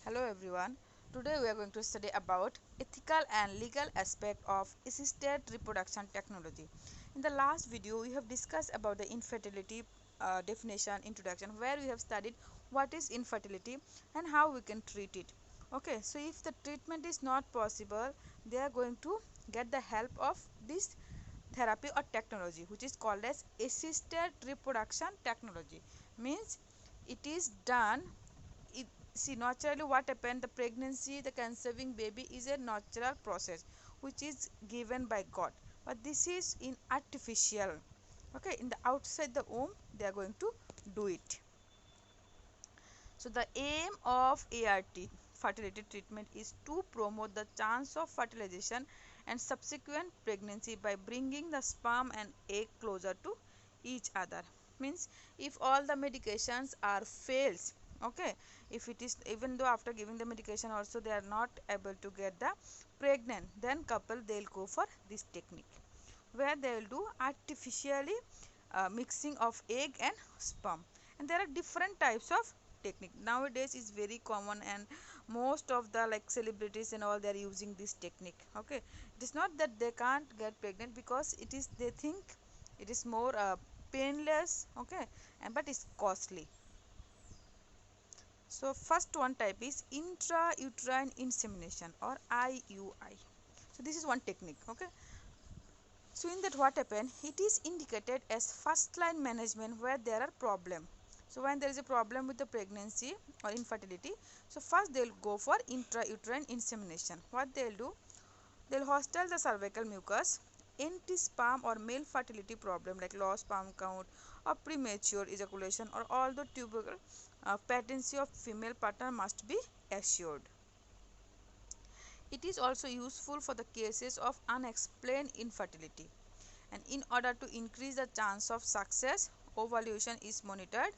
Hello everyone. Today we are going to study about ethical and legal aspect of assisted reproduction technology. In the last video we have discussed about the infertility definition introduction, where we have studied what is infertility and how we can treat it. Okay, so if the treatment is not possible, they are going to get the help of this therapy or technology, which is called as assisted reproduction technology. Means it is done. See, naturally what happened, the pregnancy, the conceiving baby is a natural process which is given by God, but this is in artificial. Okay, in the outside the womb they are going to do it. So the aim of ART, fertility treatment, is to promote the chance of fertilization and subsequent pregnancy by bringing the sperm and egg closer to each other. Means if all the medications are fails, okay, if it is, even though after giving the medication also they are not able to get the pregnant, then couple they will go for this technique where they will do artificially mixing of egg and sperm. And there are different types of technique nowadays is very common, and most of the like celebrities and all they are using this technique. Okay, it is not that they can't get pregnant, because it is, they think it is more painless, okay, and but it's costly. So first one type is intrauterine insemination or IUI. So this is one technique. Okay, so in that what happen, it is indicated as first line management where there are problem. So when there is a problem with the pregnancy or infertility, so first they will go for intrauterine insemination. What they will do, they will hostile the cervical mucus. Anti-sperm or male fertility problem like low sperm count or premature ejaculation or although tubercle patency of female partner must be assured. It is also useful for the cases of unexplained infertility, and in order to increase the chance of success, ovulation is monitored,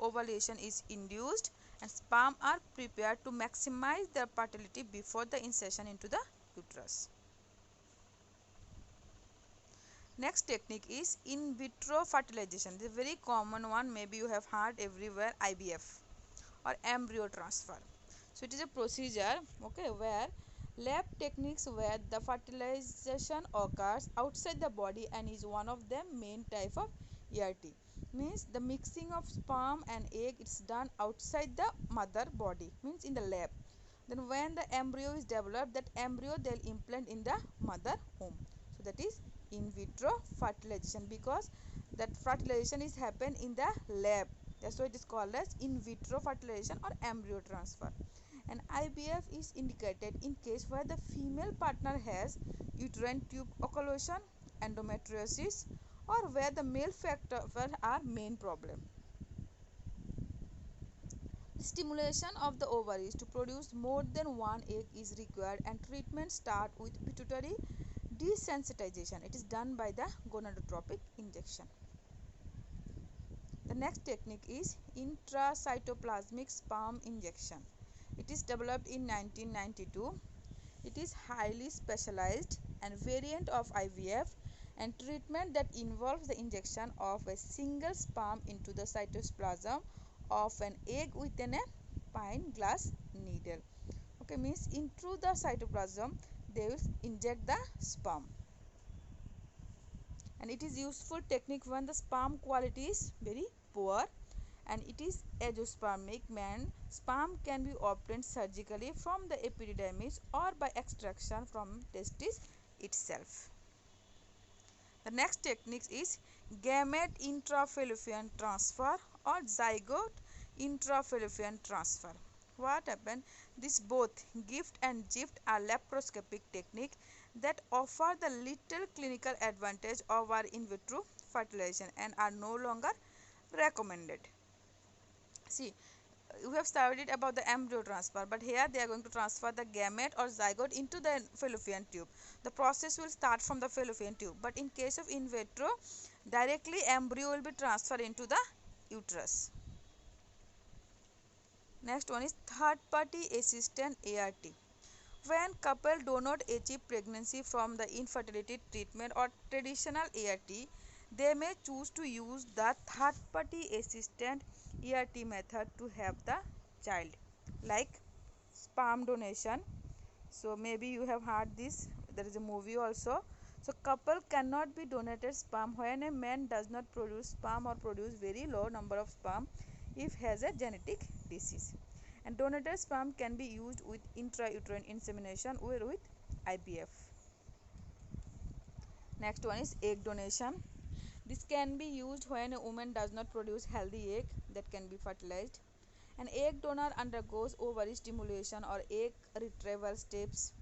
ovulation is induced, and sperm are prepared to maximize their fertility before the insertion into the uterus. Next technique is in vitro fertilization. This is a very common one, maybe you have heard everywhere, IVF or embryo transfer. So it is a procedure, okay, where lab techniques where the fertilization occurs outside the body and is one of the main type of ERT. Means the mixing of sperm and egg is done outside the mother body, means in the lab. Then when the embryo is developed, that embryo they will implant in the mother womb. So that is in vitro fertilization, because that fertilization is happen in the lab. That's why it is called as in vitro fertilization or embryo transfer. And IVF is indicated in case where the female partner has uterine tube occlusion, endometriosis, or where the male factor are main problem. Stimulation of the ovaries to produce more than one egg is required, and treatment start with pituitary desensitization. It is done by the gonadotropic injection. The next technique is intracytoplasmic sperm injection. It is developed in 1992. It is highly specialized and variant of IVF and treatment that involves the injection of a single sperm into the cytoplasm of an egg within a pine glass needle. Okay, means into the cytoplasm they will inject the sperm, and it is useful technique when the sperm quality is very poor, and it is azoospermic. Man, sperm can be obtained surgically from the epididymis or by extraction from testis itself. The next technique is gamete intrafallopian transfer or zygote intrafallopian transfer. What happened? This both gift and gift are laparoscopic technique that offer the little clinical advantage over in vitro fertilization and are no longer recommended. See, we have studied about the embryo transfer, but here they are going to transfer the gamete or zygote into the fallopian tube. The process will start from the fallopian tube, but in case of in vitro, directly embryo will be transferred into the uterus. Next one is third party assistant ART. When couple do not achieve pregnancy from the infertility treatment or traditional ART, they may choose to use the third party assistant ART method to have the child, like sperm donation. So maybe you have heard this, there is a movie also. So couple cannot be donated sperm when a man does not produce sperm or produce very low number of sperm if has a genetic disease. And donated sperm can be used with intrauterine insemination or with IVF. Next one is egg donation. This can be used when a woman does not produce healthy egg that can be fertilized. An egg donor undergoes ovary stimulation or egg retrieval steps,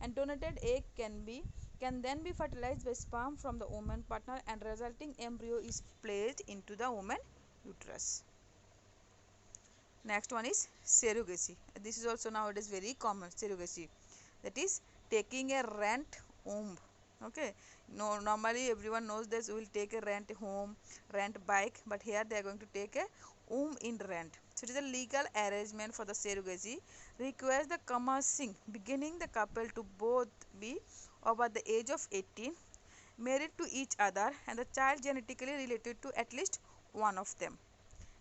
and donated egg can then be fertilized by sperm from the woman partner, and resulting embryo is placed into the woman uterus. Next one is surrogacy. This is also nowadays very common, surrogacy. That is taking a rent womb. Okay, no, normally everyone knows this, we will take a rent home, rent bike, but here they are going to take a womb in rent. So it is a legal arrangement for the surrogacy, requires the commencing beginning the couple to both be over the age of 18, married to each other, and the child genetically related to at least one of them.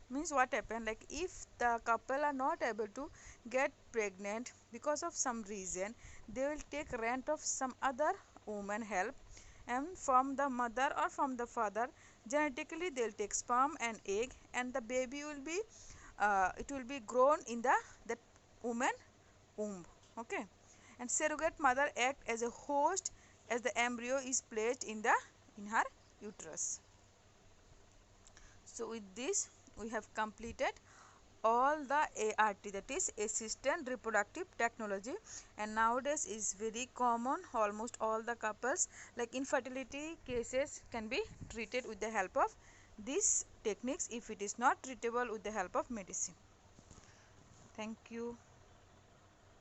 Means what happened, like if the couple are not able to get pregnant because of some reason, they will take rent of some other woman help, and from the mother or from the father genetically they will take sperm and egg, and the baby will be it will be grown in that woman womb. Okay, and surrogate mother act as a host as the embryo is placed in her uterus. So with this we have completed all the ART, that is assisted reproductive technology, and nowadays is very common. Almost all the couples, like infertility cases, can be treated with the help of these techniques if it is not treatable with the help of medicine. Thank you.